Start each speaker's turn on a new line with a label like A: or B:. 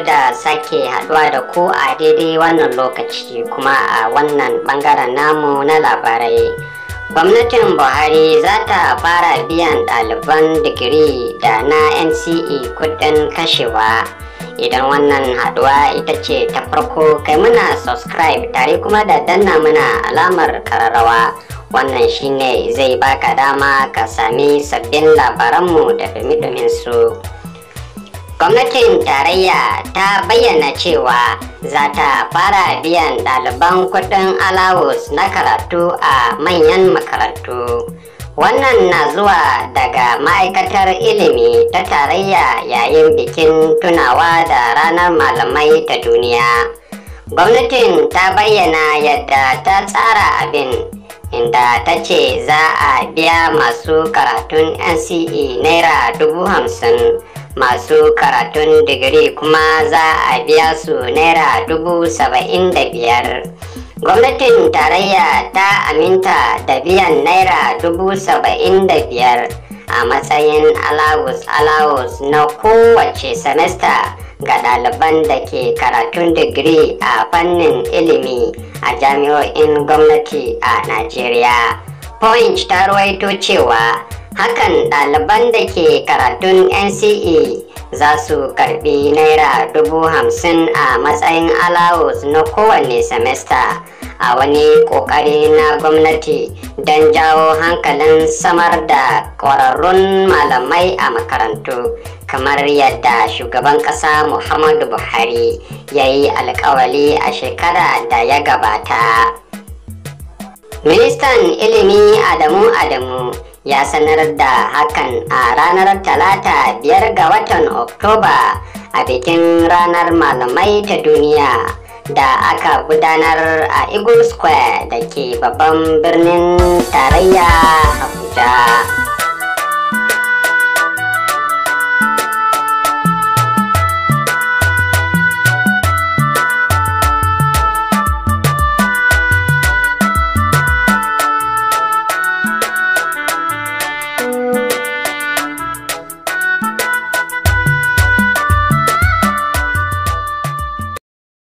A: da sake haduwa da ku a daidai wannan lokaci kuma a wannan bangaren namu na labarai. Gwamnatin Buhari za ta fara biyan ɗaliban digiri da na NCE kudin kashewa. Idan wannan haduwa ita ce ta farko, kai muna subscribe tare kuma da danna muna alamar kararrawa. Wannan shine zai baka dama ka sami sabbin labaranmu da dumi su. Gwamnatin tarayya ta bayyana cewa za ta fara biyan ɗaliban kuɗin alawus na karatu a manyan makarantu. Wannan na zuwa daga ma'aikatar ilimi ta tarayya yayin bikin tunawa da ranar malamai ta duniya. Gwamnatin ta bayyana yadda ta tsara abin, inda ta ce za a biya masu karatun NCE naira 50,000. Masu karatun digiri kuma za a biya su naira 75,000. Gwamnatin tarayya ta aminta da biyan naira 75,000 a matsayin alawus na kowace semester ga ɗaliban da ke karatun digiri a fannin ilimi a jami'o'in gwamnati a Najeriya. Punch ta ruwaito cewa hakan ɗaliban da ke karatun NCE za su karbi naira 50,000 a matsayin allowance na kowane semester a wani kokari na gwamnati don jawo hankalin samar da ƙwararrun malamai a makarantu, kamar yadda shugaban ƙasa Muhammadu Buhari ya yi alkawali a shekara da ya gabata. Ministan ilimi Adamu ya sanar da hakan a ranar Talata 5 ga watan Oktoba a bikin ranar malamai ta duniya da aka gudanar a Eagle Square da ke babban birnin tarayya